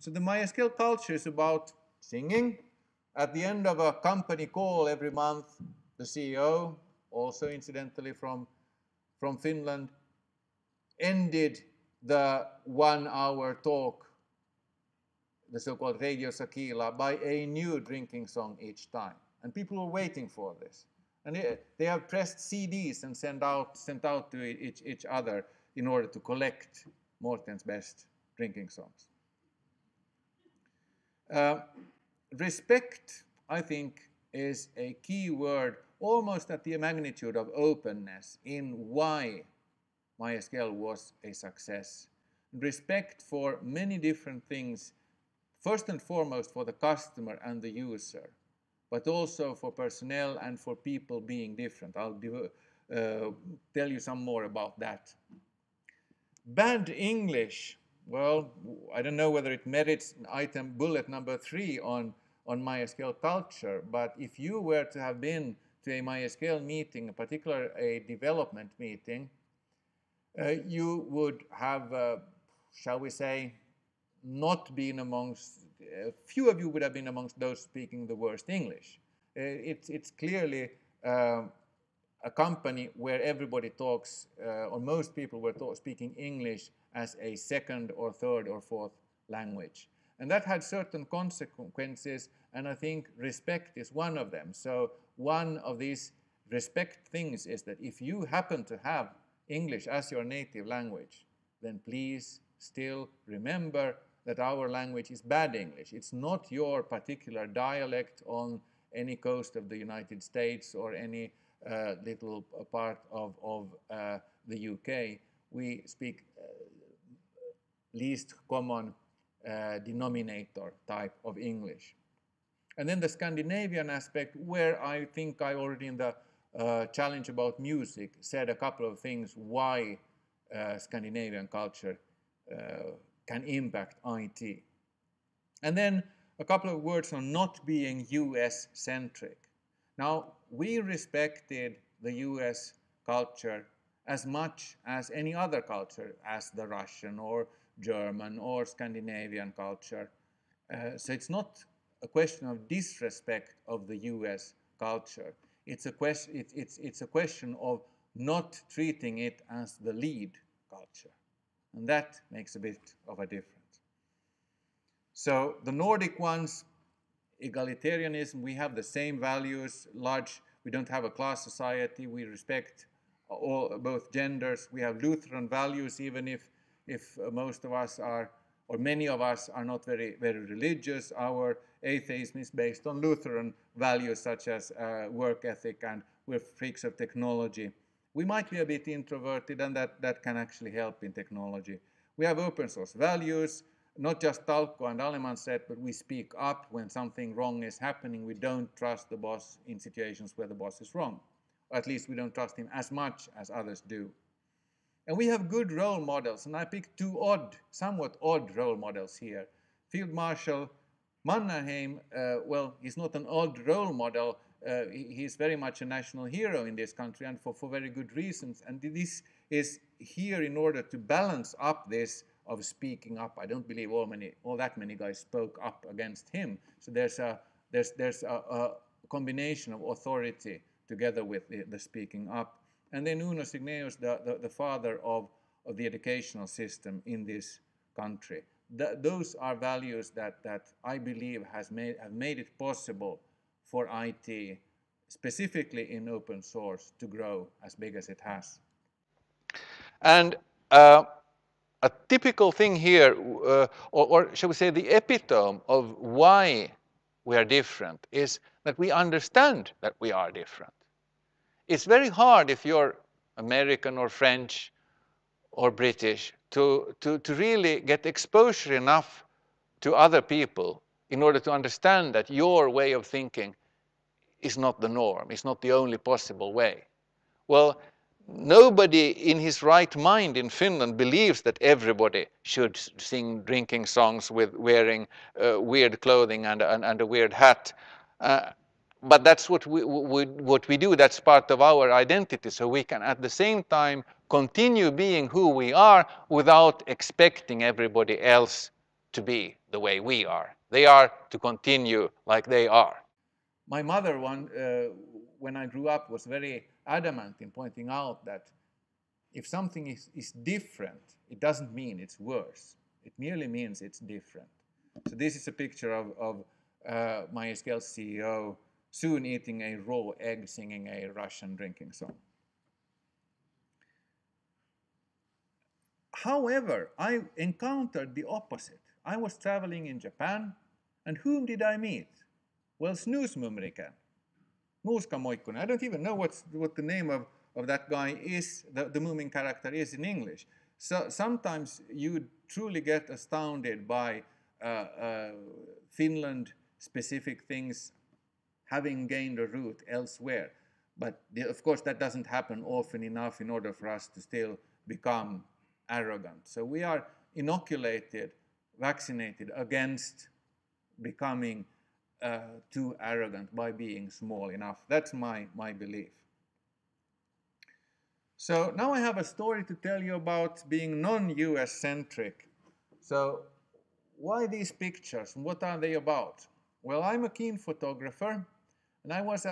So the MySQL culture is about singing. At the end of a company call every month, the CEO, also incidentally from Finland, ended the 1-hour talk, the so-called Radio Sakila, by a new drinking song each time. And people were waiting for this. And they have pressed CDs and sent out to each other in order to collect Morten's best drinking songs. Respect, I think, is a key word, almost at the magnitude of openness, in why MySQL was a success. Respect for many different things, first and foremost for the customer and the user, but also for personnel and for people being different. I'll tell you some more about that. Bad English, well, I don't know whether it merits item bullet number 3 on MySQL culture, but if you were to have been to a MySQL meeting, in particular a development meeting, you would have, shall we say, not been amongst, few of you would have been amongst those speaking the worst English. It's clearly a company where everybody talks, or most people were speaking English as a second or third or fourth language. And that had certain consequences, and I think respect is one of them. So one of these respect things is that if you happen to have English as your native language, then please still remember that our language is bad English. It's not your particular dialect on any coast of the United States or any little part of the UK. We speak least common denominator type of English. And then the Scandinavian aspect, where I think I already in the challenge about music said a couple of things why Scandinavian culture can impact IT. And then a couple of words on not being US-centric. Now, we respected the US culture as much as any other culture, as the Russian or German or Scandinavian culture. So it's not a question of disrespect of the US culture. It's a question of not treating it as the lead culture. And that makes a bit of a difference. So the Nordic ones, egalitarianism, we have the same values, we don't have a class society, we respect both genders, we have Lutheran values, even if most of us are, or many of us are not very religious. Our atheism is based on Lutheran values such as work ethic, and we're freaks of technology. We might be a bit introverted, and that can actually help in technology. We have open source values, not just Talko and Aleman said, but we speak up when something wrong is happening. We don't trust the boss in situations where the boss is wrong. Or at least we don't trust him as much as others do. And we have good role models, and I picked two somewhat odd role models here. Field Marshal Mannerheim, well, he's not an odd role model. He's very much a national hero in this country, and for very good reasons. And this is here in order to balance up this of speaking up. I don't believe all that many guys spoke up against him. So there's a combination of authority together with the speaking up. And then Arnö Cygnaeus, the father of the educational system in this country. Those are values that I believe have made it possible for IT, specifically in open source, to grow as big as it has. And a typical thing here, or shall we say the epitome of why we are different, is that we understand that we are different. It's very hard if you're American or French or British to really get exposure enough to other people in order to understand that your way of thinking is not the norm, it's not the only possible way. Well, nobody in his right mind in Finland believes that everybody should sing drinking songs with wearing weird clothing and a weird hat. But that's what we do. That's part of our identity. So we can at the same time continue being who we are without expecting everybody else to be the way we are. They are to continue like they are. My mother, when I grew up, was very adamant in pointing out that if something is different, it doesn't mean it's worse. It merely means it's different. So this is a picture of MySQL CEO soon eating a raw egg, singing a Russian drinking song. However, I encountered the opposite. I was traveling in Japan, and whom did I meet? Well, Snoosmumriken, Nuuska Moikkunen. I don't even know what the name of that guy is, the Moomin character is in English. So sometimes you truly get astounded by Finland-specific things having gained a root elsewhere. But of course, that doesn't happen often enough in order for us to still become arrogant. So we are inoculated, vaccinated against becoming too arrogant by being small enough. That's my belief. So now I have a story to tell you about being non-US centric. So why these pictures and what are they about? Well, I'm a keen photographer, and I was